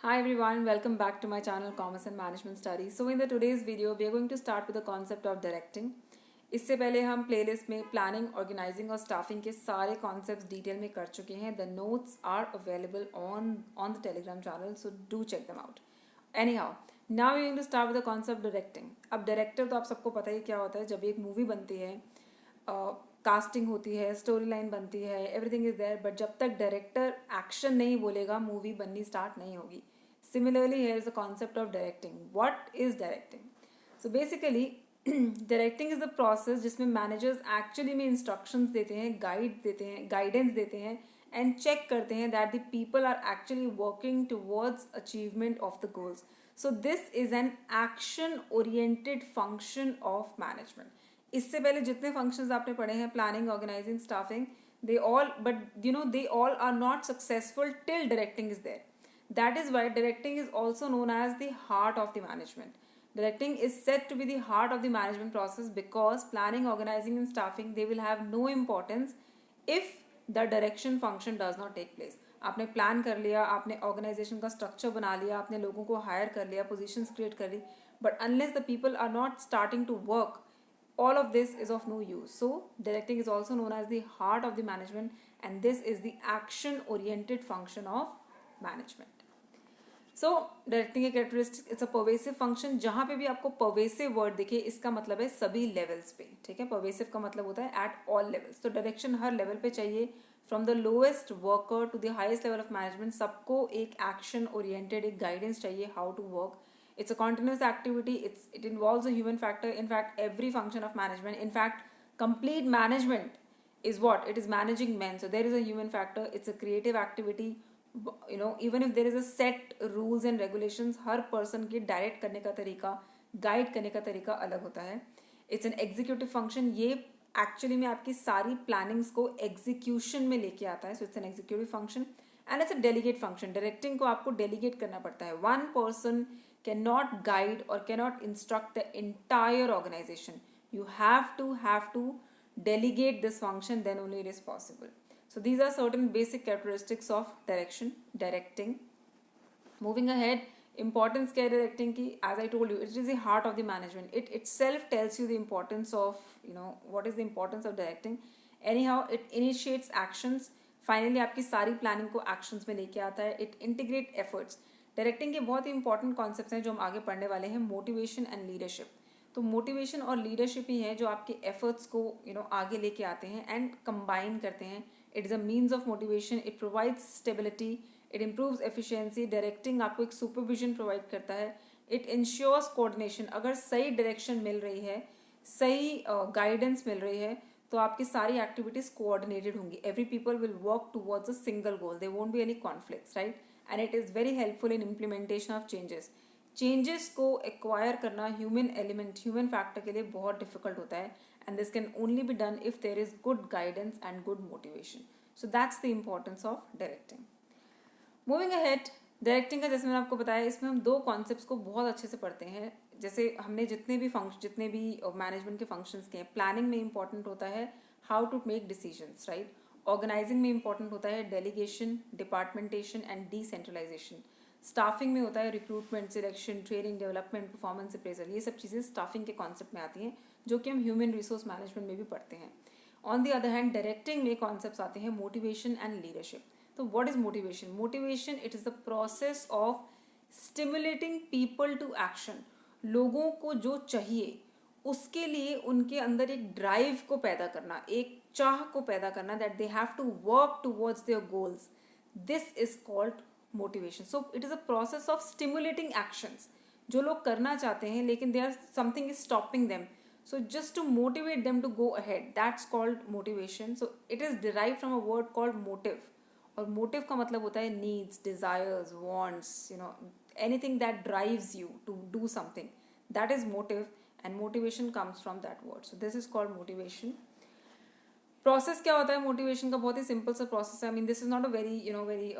Hi everyone, welcome back to my channel Commerce and Management Studies. So in the today's video, we are going to start with the concept of directing. इससे पहले हम playlist में planning, organising और staffing के सारे concepts detail में कर चुके हैं. The notes are available on the Telegram channel, so do check them out. Anyhow, now we going to start with the concept directing. अब डायरेक्टर तो आप सबको पता ही क्या होता है. जब एक मूवी बनती है, कास्टिंग होती है, स्टोरी लाइन बनती है, एवरीथिंग इज देयर, बट जब तक डायरेक्टर एक्शन नहीं बोलेगा मूवी बननी स्टार्ट नहीं होगी. Similarly, here is the concept of directing. What is directing? So basically, directing is the process जिसमें managers actually में instructions देते हैं, guide देते हैं, guidance देते हैं and check करते हैं that the people are actually working towards achievement of the goals. So this is an action oriented function of management. इससे पहले जितने functions आपने पढ़े हैं, planning, organizing, staffing, they all are not successful till directing is there. That is why directing is also known as the heart of the management. Directing is said to be the heart of the management process because planning, organizing and staffing, they will have no importance if the direction function does not take place. आपने plan कर लिया, आपने organisation का structure बना लिया, आपने लोगों को हायर कर लिया, पोजीशंस क्रिएट कर ली, but unless the people are not starting to work, all of this is of no use. So directing is also known as the heart of the management and this is the action oriented function of management. So directing के characteristic, it's a pervasive function. जहाँ पे भी आपको pervasive word दिखे, इसका मतलब है सभी लेवल्स पे. ठीक है, परवेसिव का मतलब होता है एट ऑल लेवल्स. तो डायरेक्शन हर लेवल पे चाहिए, from the lowest worker to the highest level of management. सबको एक एक्शन ओरिएंटेड, एक गाइडेंस चाहिए how to work. It's a continuous activity. It involves a human factor. In fact, every function of management, in fact, complete management is what? It is managing men. So there is a human factor. It's a creative activity. Even if there is a set rules and regulations, her person की direct करने का तरीका, guide करने का तरीका अलग होता है. It's an executive function. ये एक्चुअली में आपकी सारी प्लानिंग्स को एग्जीक्यूशन में लेके आता है. So it's an executive function and it's a delegate function. Directing को आपको डेलीगेट करना पड़ता है. One person can not guide or can not instruct the entire organisation. You have to delegate this function, then only it is possible. So these are certain basic characteristics of directing. Moving ahead, importance क्या है directing की? As I told you, it is the heart of the management. It itself tells you the importance of, what is the importance of directing. Anyhow, it initiates actions. Finally आपकी सारी planning को actions में लेके आता है. It integrate efforts. Directing के बहुत ही important concepts हैं जो हम आगे पढ़ने वाले हैं. Motivation and leadership. तो मोटिवेशन और लीडरशिप ही है जो आपके एफर्ट्स को आगे लेके आते हैं एंड कंबाइन करते हैं. It is a means of motivation. It provides stability. It improves efficiency. Directing आपको एक सुपरविजन प्रोवाइड करता है. It ensures coordination. अगर सही डायरेक्शन मिल रही है, सही गाइडेंस मिल रही है, तो आपकी सारी एक्टिविटीज कोऑर्डिनेटेड होंगी. Every people will work towards a single goal. They won't be any conflicts, right? And it is very helpful in implementation of changes को एक्वायर करना ह्यूमन एलिमेंट, ह्यूमन फैक्टर के लिए बहुत डिफिकल्ट होता है. And this can only be done if there is good guidance and good motivation. So that's the importance of directing. Moving ahead, directing का जैसे मैंने आपको बताया, इसमें हम दो कॉन्सेप्ट्स को बहुत अच्छे से पढ़ते हैं. जैसे हमने जितने भी मैनेजमेंट के फंक्शंस के हैं, प्लानिंग में इंपॉर्टेंट होता है how to make decisions, right? Organizing में इंपॉर्टेंट होता है delegation, departmentation and decentralization. Staffing में होता है recruitment, selection, training, development, performance appraisal. ये सब चीज़ें स्टाफिंग के कॉन्सेप्ट में आती हैं जो कि हम ह्यूमन रिसोर्स मैनेजमेंट में भी पढ़ते हैं. On the other hand, directing में कॉन्सेप्ट्स आते हैं मोटिवेशन एंड लीडरशिप. तो what is motivation? Motivation, it is the process of stimulating people to action. लोगों को जो चाहिए उसके लिए उनके अंदर एक ड्राइव को पैदा करना, एक चाह को पैदा करना, that they have to work towards their goals. This is called motivation. So it is a process of stimulating actions. जो लोग करना चाहते हैं लेकिन they are something is stopping them, so just to motivate them to go ahead, that's called motivation. So it is derived from a word called motive. और motive का मतलब होता है needs, desires, wants, anything that drives you to do something, that is motive, and motivation comes from that word. So this is called motivation. Process क्या होता है motivation का? बहुत ही सिंपल सा प्रोसेस है. I mean this is not a very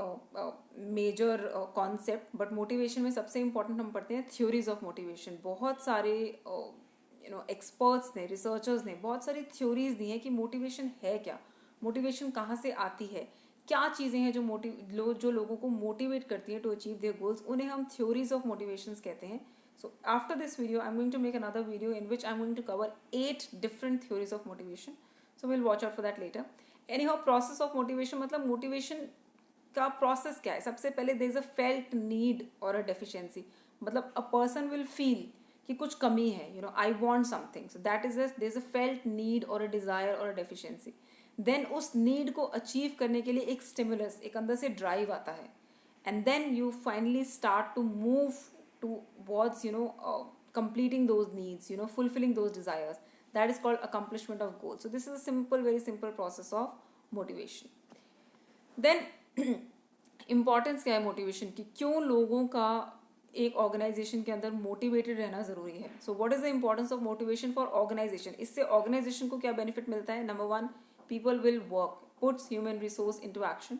major concept, but motivation में सबसे important हम पढ़ते हैं थ्योरीज ऑफ मोटिवेशन. बहुत सारे एक्सपर्ट्स ने, रिसर्चर्स ने बहुत सारी थ्योरीज दी हैं कि मोटिवेशन है क्या, मोटिवेशन कहाँ से आती है, क्या चीज़ें हैं जो लोगों को मोटिवेट करती हैं टू अचीव देयर गोल्स, उन्हें हम थ्योरीज ऑफ मोटिवेशंस कहते हैं. So after this video, I'm going to make another video in which I'm going to cover 8 different theories of motivation. So we'll watch out for that later. Anyhow, process of motivation मतलब motivation का process क्या है? सबसे पहले there is a felt need or a deficiency. मतलब a person will feel कि कुछ कमी है, I want something. So that is there is a felt need or a desire or a deficiency. Then उस need को achieve करने के लिए एक stimulus, एक अंदर से drive आता है. And then you finally start to move towards completing those needs, fulfilling those desires. That is called accomplishment of goals. So this is a simple, very simple process of motivation. Then importance क्या है motivation की, क्यों लोगों का एक organisation के अंदर motivated रहना जरूरी है. So what is the importance of motivation for organization. इससे ऑर्गेनाइजेशन को क्या बेनिफिट मिलता है. Number 1, people will work, puts human resource into action.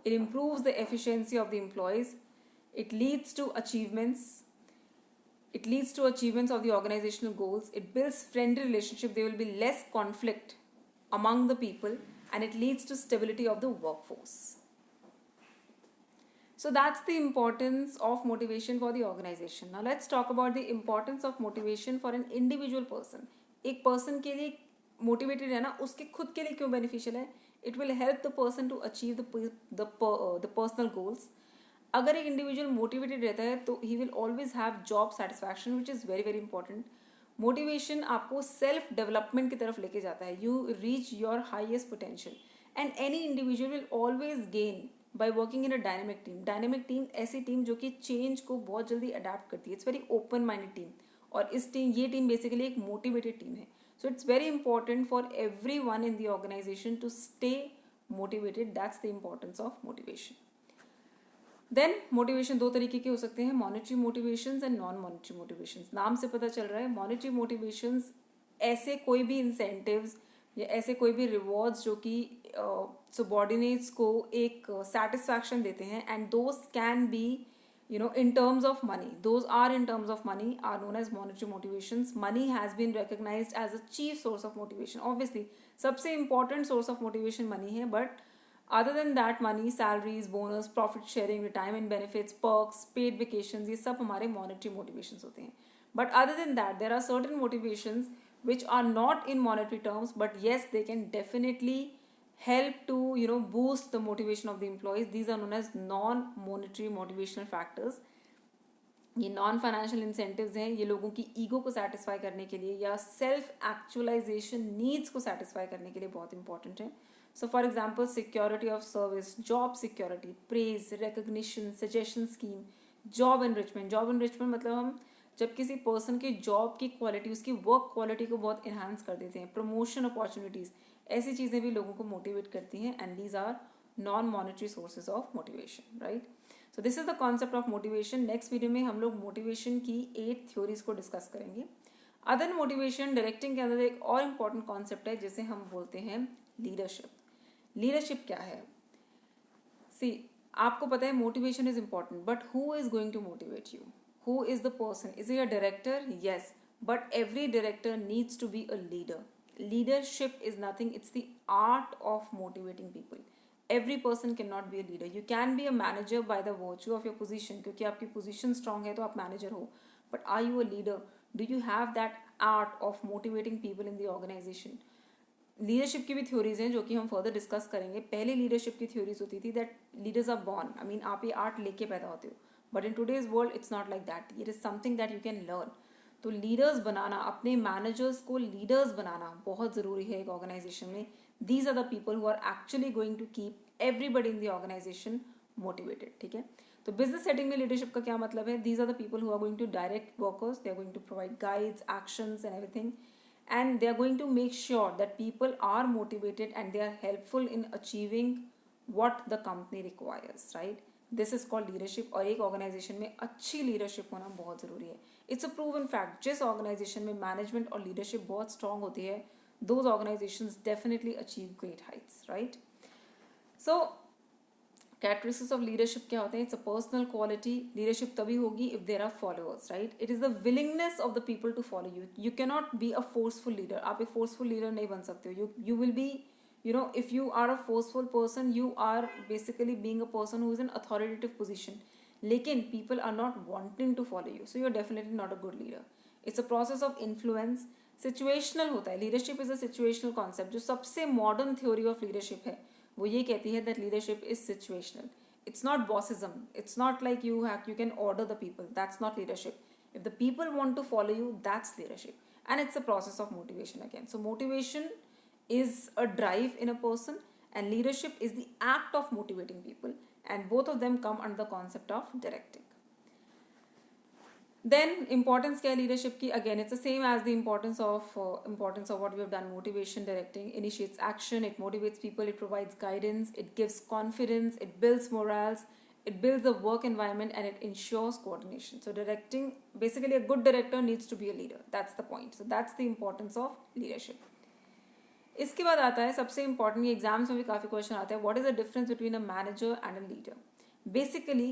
It improves the efficiency of the employees. It leads to achievements. It leads to achievements of the organizational goals. It builds friendly relationship. There will be less conflict among the people, and it leads to stability of the workforce. So that's the importance of motivation for the organization. Now let's talk about the importance of motivation for an individual person. एक person के लिए motivated रहना उसके खुद के लिए क्यों beneficial है. It will help the person to achieve the personal goals. अगर एक इंडिविजुअल मोटिवेटेड रहता है तो he will always have job satisfaction, which is very very important. Motivation आपको सेल्फ डेवलपमेंट की तरफ लेके जाता है. You reach your highest potential. And any individual will always gain by working in a dynamic team. Dynamic team ऐसी team जो कि change को बहुत जल्दी अडेप्ट करती है. It's very open minded team. और ये टीम बेसिकली एक मोटिवेटेड टीम है. So it's very important for everyone in the organization to stay motivated. That's the importance of motivation. Then motivation 2 तरीके के हो सकते हैं, monetary motivations and non monetary motivations. नाम से पता चल रहा है मॉनेटरी मोटिवेशंस ऐसे कोई भी इंसेंटिव्स या ऐसे कोई भी रिवॉर्ड्स जो कि सबॉर्डिनेट्स को एक सेटिस्फैक्शन देते हैं, and those can be in terms of money. Those are in terms of money are known as monetary motivations. Money has been recognized as a chief source of motivation. Obviously सबसे important source of motivation money है, but other than that money, salaries, bonus, profit sharing, retirement benefits, perks, paid vacations, ये सब हमारे monetary motivations होते हैं. But other than that there are certain motivations which are not in monetary terms, but yes they can definitely help to boost the motivation of the employees. These are known as non-monetary motivational factors. ये non financial incentives हैं. ये लोगों की ego को satisfy करने के लिए या सेल्फ एक्चुअलाइजेशन नीड्स को सेटिस्फाई करने के लिए बहुत इंपॉर्टेंट है. So for example security of service, job security, praise, recognition, suggestion scheme, job enrichment. Job enrichment मतलब हम जब किसी पर्सन की जॉब की क्वालिटी, उसकी वर्क क्वालिटी को बहुत इन्हांस कर देते हैं. प्रमोशन अपॉर्चुनिटीज़, ऐसी चीज़ें भी लोगों को मोटिवेट करती हैं. And these are non monetary sources of motivation, right. So this is the concept of motivation. Next video में हम लोग मोटिवेशन की 8 थ्योरीज को डिस्कस करेंगे. अदर मोटिवेशन डायरेक्टिंग के अंदर एक और इम्पॉर्टेंट कॉन्सेप्ट है जिसे हम बोलते हैं लीडरशिप. लीडरशिप क्या है. सी आपको पता है motivation is important, but who is going to motivate you. Who is the person? Is he a director? Yes, but every director needs to be a leader. Leadership is nothing, it's the art of motivating people. Every person cannot be a leader. You can be a manager by the virtue of your position, क्योंकि आपकी position strong है तो आप manager हो. But are you a leader? Do you have that art of motivating people in the organization? Leadership की भी theories हैं जो कि हम फर्दर डिस्कस करेंगे. पहले लीडरशिप की थ्योरीज होती थी that leaders are born. I mean आप ये आर्ट लेके पैदा होते हो. But in today's world it's not like that. It is something that you can learn. तो लीडर्स बनाना, अपने मैनेजर्स को लीडर्स बनाना बहुत ज़रूरी है एक ऑर्गेनाइजेशन में. These are the people who are actually going to keep everybody in the organization motivated. ठीक है. तो बिजनेस सेटिंग में लीडरशिप का क्या मतलब है. These are the people who are going to direct workers. They are going to provide guides, actions and everything. And they are going to make sure that people are motivated and they are helpful in achieving what the company requires, right? This is called leadership. और एक organization में अच्छी leadership होना बहुत ज़रूरी है. It's a proven fact. जिस organization में management और leadership बहुत strong होती है, those organizations definitely achieve great heights, right? So characteristics of leadership क्या होते हैं. It's a personal quality. Leadership तभी होगी if there are followers, right? It is the willingness of the people to follow you. You cannot be a forceful leader. आप एक forceful leader नहीं बन सकते हो. You will be if you are a forceful person, you are basically being a person who is in authoritative position. लेकिन people are not wanting to follow you, so you're definitely not a good leader. It's a process of influence. Situational होता है. Leadership is a situational concept. जो सबसे modern theory of leadership है वो ये कहती है that leadership is situational. It's not bossism. It's not like you can order the people. That's not leadership. If the people want to follow you, that's leadership. And it's a process of motivation again. So motivation is a drive in a person, and leadership is the act of motivating people, and both of them come under the concept of directing. Then importance क्या है leadership की? Again, it's the same as the importance of what we have done. Motivation, directing initiates action, it motivates people, it provides guidance, it gives confidence, it builds morals, it builds the work environment, and it ensures coordination. So directing, basically a good director needs to be a leader. That's the point. So that's the importance of leadership. इसके बाद आता है सबसे important, ये exams में भी काफ़ी question आता है, what is the difference between a manager and a leader. Basically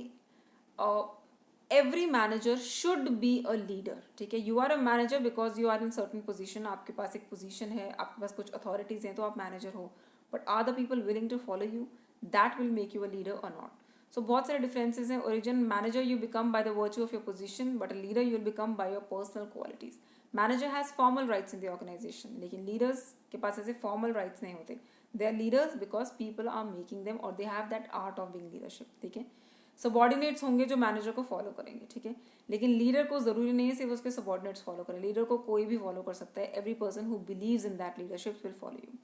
every manager should be a leader. ठीक है, you are a manager because you are in certain position, आपके पास एक पोजिशन है, आपके पास कुछ अथॉरिटीज हैं, तो आप मैनेजर हो. But are the people willing to follow you? That will make you a leader or not. So बहुत सारे डिफरेंसेज हैं. Origin manager you become by the virtue of your position, but a leader you will become by your personal qualities. Manager has formal rights in the organization, लेकिन leaders के पास ऐसे formal rights नहीं होते. They are leaders because people are making them, और they have that art of being leadership. ठीक है, subordinates होंगे जो मैनेजर को फॉलो करेंगे. ठीक है, लेकिन लीडर को जरूरी नहीं है सिर्फ उसके सबॉर्डिनेट्स फॉलो करें. लीडर को कोई भी फॉलो कर सकता है. Every person who believes in that leadership will follow you.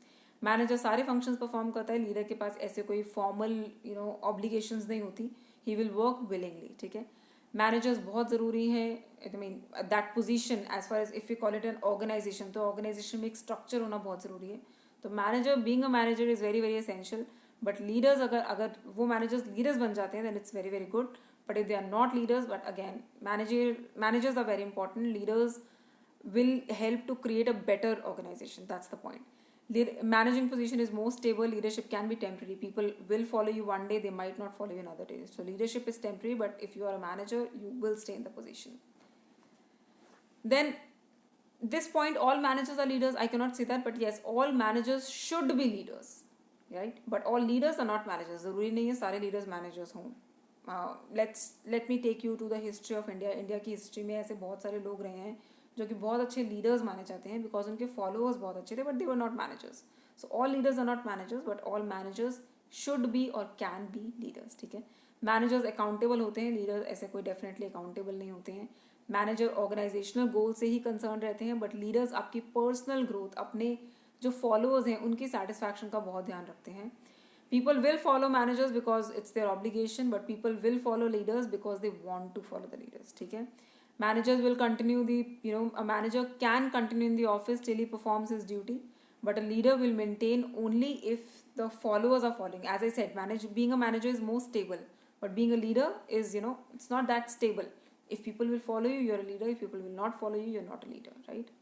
Manager सारे फंक्शंस परफॉर्म करता है. लीडर के पास ऐसे कोई फॉर्मल ऑब्लिगेशंस नहीं होती. He will work willingly. ठीक है, मैनेजर्स बहुत ज़रूरी है. I mean that position, as far as if you call it an organization, तो ऑर्गेनाइजेशन में एक स्ट्रक्चर होना बहुत ज़रूरी है. तो manager, being a manager is very very essential. But leaders, अगर वो मैनेजर्स लीडर्स बन जाते हैं, then it's very very good. But if they are not leaders, but again managers are very important. Leaders will help to create a better organization. That's the point. Managing position is more stable. Leadership can be temporary. People will follow you one day, they might not follow you another day. So leadership is temporary, but if you are a manager, you will stay in the position. Then this point, all managers are leaders, I cannot say that, but yes, all managers should be leaders, right? But all leaders are not managers. ज़रूरी नहीं है सारे leaders managers हों. Let me take you to the history of India. India की history में ऐसे बहुत सारे लोग रहे हैं जो कि बहुत अच्छे लीडर्स माने जाते हैं बिकॉज उनके फॉलोअर्स बहुत अच्छे थे, but they were not managers. So all leaders are not managers, but all managers should be और कैन बी लीडर्स. ठीक है, मैनेजर्स अकाउंटेबल होते हैं, लीडर्स ऐसे कोई डेफिनेटली अकाउंटेबल नहीं होते हैं. मैनेजर ऑर्गेनाइजेशनल गोल से ही कंसर्न रहते हैं, बट लीडर्स आपकी पर्सनल ग्रोथ, अपने जो फॉलोअर्स हैं उनकी सेटिस्फैक्शन का बहुत ध्यान रखते हैं. People will follow managers because it's their obligation, but people will follow leaders because they want to follow the leaders. ठीक है, managers will continue a manager can continue in the office till he performs his duty, but a leader will maintain only if the followers are following. As I said, being a manager is more stable, but being a leader is, it's not that stable. If people will follow you, you're a leader. If people will not follow you, you're not a leader, right?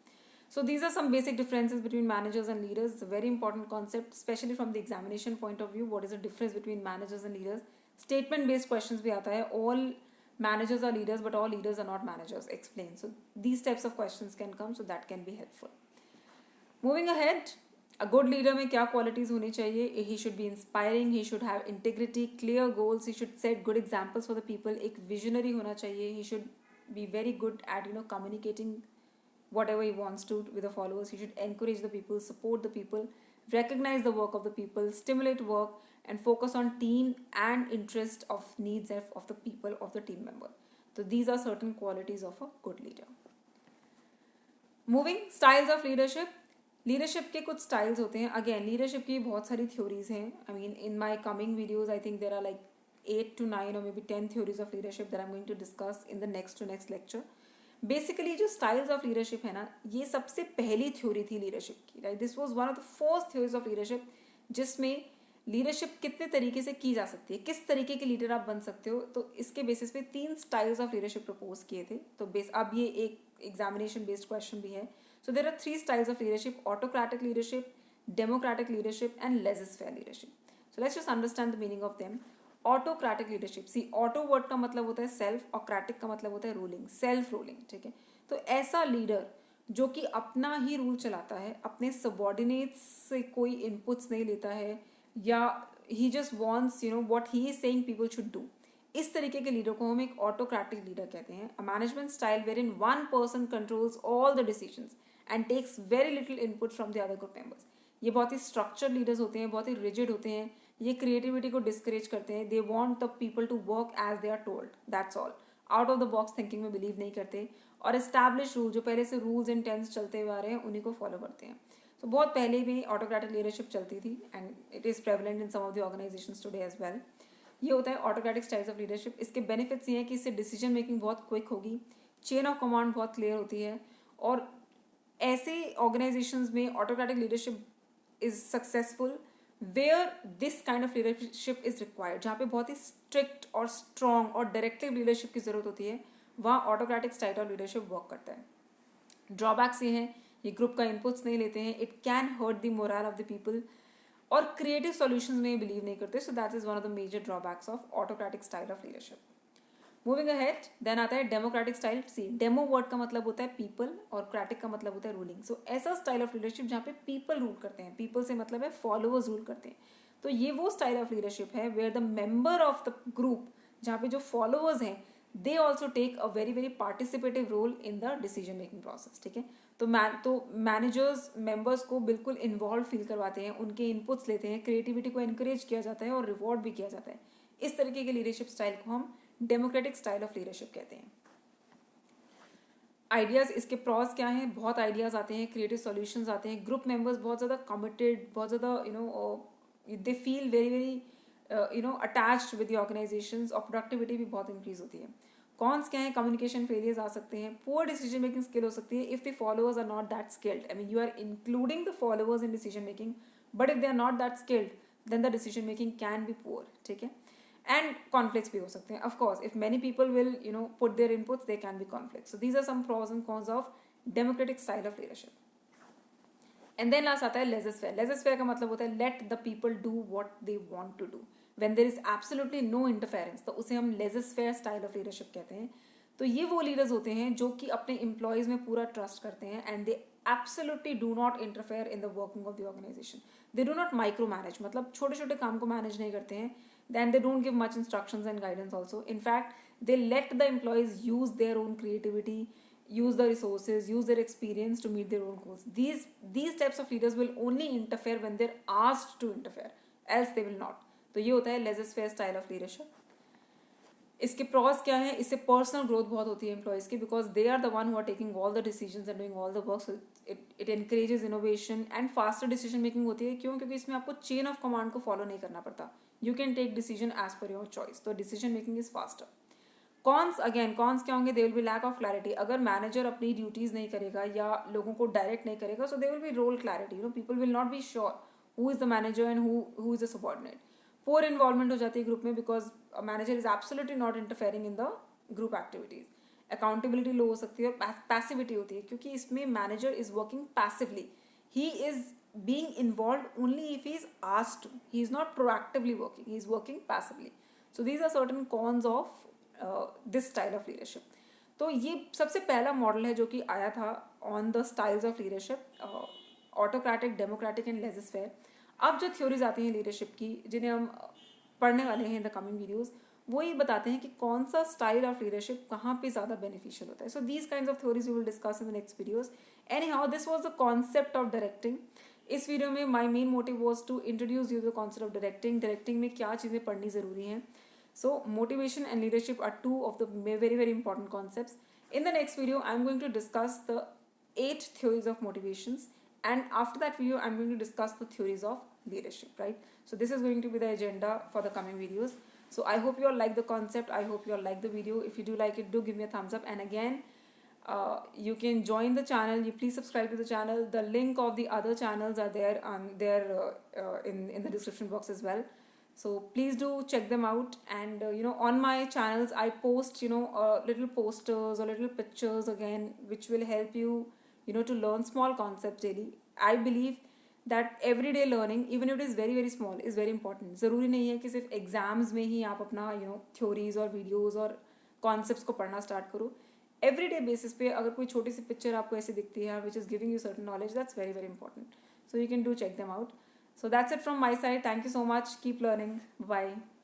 So these are some basic differences between managers and leaders. It's a very important concept, especially from the examination point of view. What is the difference between managers and leaders? Statement based questions bhi aata hai. All managers are leaders, but all leaders are not managers. Explain. So these types of questions can come, so that can be helpful. Moving ahead, a good leader में क्या qualities होनी चाहिए? He should be inspiring, he should have integrity, clear goals, he should set good examples for the people. एक visionary होना चाहिए. He should be very good at communicating whatever he wants to with the followers. He should encourage the people, support the people, recognize the work of the people, stimulate work, and focus on team and interest of needs of the people, of the team member. So these are certain qualities of a good leader. Moving, styles of leadership. Leadership के कुछ styles होते हैं. Again leadership की बहुत सारी theories हैं. I mean in my coming videos I think there are like 8 to 9 or maybe 10 theories of leadership that I'm going to discuss in the next lecture. Basically जो styles of leadership है ना, ये सबसे पहली theory थी leadership की. Right, this was one of the first theories of leadership, जिसमें leadership कितने तरीके से की जा सकती है, किस तरीके के लीडर आप बन सकते हो. तो इसके बेसिस पे 3 स्टाइल्स ऑफ लीडरशिप प्रपोज किए थे. तो अब ये एक एग्जामिनेशन बेस्ड क्वेश्चन भी है. So there are 3 styles of leadership: autocratic leadership, democratic leadership and laissez faire leadership. So let's just understand the meaning of them. Autocratic leadership, see auto word का मतलब होता है सेल्फ और क्रेटिक का मतलब होता है रूलिंग, सेल्फ रूलिंग. ठीक है, तो ऐसा लीडर जो कि अपना ही रूल चलाता है, अपने सबॉर्डिनेट्स से कोई इनपुट्स नहीं लेता है, या he just wants what he is saying people should do, इस तरीके के लीडर को हम एक ऑटोक्रेटिक लीडर कहते हैं. A management style wherein one person controls all the decisions and takes very little input from the other group members. ये बहुत ही स्ट्रक्चर्ड लीडर्स होते हैं, बहुत ही रिजिड होते हैं, ये क्रिएटिविटी को डिस्करेज करते हैं. They want the people to work as they are told, that's all. Out of the box thinking में बिलीव नहीं करते, और एस्टैब्लिश रूल जो पहले से रूल्स एंड टेंस चलते हुए आ रहे हैं उन्हीं को फॉलो करते हैं. तो बहुत पहले भी ऑटोक्रेटिक लीडरशिप चलती थी and it is prevalent in some of the organisations today as well. ये होता है ऑटोक्रेटिक स्टाइल्स ऑफ लीडरशिप. इसके बेनिफिट्स ये हैं कि इससे डिसीजन मेकिंग बहुत क्विक होगी, चेन ऑफ कमांड बहुत क्लियर होती है, और ऐसे ऑर्गेनाइजेशंस में autocratic leadership is successful where this kind of leadership is required. जहाँ पे बहुत ही स्ट्रिक्ट और स्ट्रॉन्ग और डायरेक्टिव लीडरशिप की जरूरत होती है, वहाँ autocratic style of leadership work करता है. ड्रॉबैक्स ये हैं, ये ग्रुप का इनपुट्स नहीं लेते हैं, it can hurt the morale of the people, और क्रिएटिव सॉल्यूशंस में बिलीव नहीं करते. So that is one of the major drawbacks of autocratic style of leadership. Moving ahead, then आता है democratic style. See, demo word का मतलब होता है पीपल और क्रेटिक का मतलब होता है रूलिंग. सो ऐसा स्टाइल ऑफ लीडरशिप जहाँ पे पीपल रूल करते हैं, पीपल से मतलब है फॉलोअर्स रूल करते हैं. तो ये वो स्टाइल ऑफ लीडरशिप है where the member of the group, जहाँ पे जो फॉलोअर्स हैं, they also take a very very participative role in the decision making process. ठीक है, तो मैनेजर्स मेंबर्स को बिल्कुल इन्वॉल्व फील करवाते हैं, उनके इनपुट्स लेते हैं, क्रिएटिविटी को एनकरेज किया जाता है और रिवॉर्ड भी किया जाता है. इस तरीके के लीडरशिप स्टाइल को हम डेमोक्रेटिक स्टाइल ऑफ लीडरशिप कहते हैं. आइडियाज, इसके प्रॉस क्या हैं? बहुत आइडियाज आते हैं, क्रिएटिव सॉल्यूशंस आते हैं, ग्रुप मेंबर्स बहुत ज़्यादा कमिटेड, बहुत ज़्यादा they feel very very attached with the organisations, और प्रोडक्टिविटी भी बहुत इंक्रीज होती है. कॉन्स क्या है? कम्युनिकेशन फेलियर्स आ सकते हैं, पुअर डिसीजन मेकिंग स्किल हो सकती है if the followers are not that skilled. I mean you are including the followers in decision making, but if they are not that skilled then the decision making can be poor. ठीक है, and conflicts भी हो सकते हैं. Of course, if many people will put their inputs, there can be conflicts. So these are some pros and cons of democratic style of leadership. And then last आता है laissez-faire. Laissez-faire का मतलब होता है let the people do what they want to do. When there is absolutely no interference, तो उसे हम laissez-faire style of leadership कहते हैं. तो ये वो लीडर्स होते हैं जो कि अपने एम्प्लॉयज में पूरा ट्रस्ट करते हैं and they absolutely do not interfere in the working of the organisation. They do not micromanage, मतलब छोटे छोटे काम को मैनेज नहीं करते हैं. Then they don't give much instructions and guidance also. In fact, they let the employees use their own creativity, use the resources, use their experience to meet their own goals. These types of leaders will only interfere when they're asked to interfere, else they will not. तो ये होता है laissez-faire style of leadership. इसके pros क्या है? इससे personal growth बहुत होती है एम्प्लॉयज की, because they are the one who are taking all the decisions and doing all the work. So it encourages innovation and faster decision making होती है. क्यों? क्योंकि इसमें आपको चेन ऑफ कमांड को फॉलो नहीं करना पड़ता. You can take decision as per your choice, तो decision making is faster. Cons, again cons क्या होंगे? They will be lack of clarity. अगर मैनेजर अपनी ड्यूटीज नहीं करेगा या लोगों को डायरेक्ट नहीं करेगा, so they will be role clarity. People will not be sure who is the manager and who is the subordinate. Poor involvement हो जाती है ग्रुप में because manager is absolutely not interfering in the group activities. Accountability low हो सकती है और passivity होती है, क्योंकि इसमें manager is working passively. He is being involved only if he is asked to. He is not proactively working. He is working passively. So these are certain cons of this style of leadership. तो ये सबसे पहला model है जो कि आया था on the styles of leadership, autocratic, democratic and laissez faire. अब जो थ्योरीज आती हैं लीडरशिप की, जिन्हें हम पढ़ने वाले हैं इन द कमिंग वीडियोज, वो ये बताते हैं कि कौन सा स्टाइल ऑफ लीडरशिप कहाँ पे ज़्यादा बेनिफिशियल होता है. So these kinds of theories we will discuss in the next videos. Anyhow, this was the concept of directing. इस वीडियो में my main motive was to introduce you the concept of directing. Directing में क्या चीज़ें पढ़नी ज़रूरी हैं. So motivation and leadership are two of the very very important concepts. In the next video, I'm going to discuss the 8 theories of motivations, and after that video, I'm going to discuss the theories of leadership, right? So this is going to be the agenda for the coming videos. So I hope you all like the concept. I hope you all like the video. If you do like it, do give me a thumbs up. And again, you can join the channel. You please subscribe to the channel. The link of the other channels are there in the description box as well. So please do check them out. And on my channels I post little posters or little pictures again, which will help you to learn small concepts daily. I believe that everyday learning, even if it is very very small, is very important. ज़रूरी नहीं है कि सिर्फ exams में ही आप अपना theories और videos और concepts को पढ़ना start करो. एवरीडे बेसिस पे अगर कोई छोटी सी पिक्चर आपको ऐसे दिखती है which is giving you certain knowledge, that's very very important. So you can do check them out. So that's it from my side. Thank you so much. Keep learning. Bye.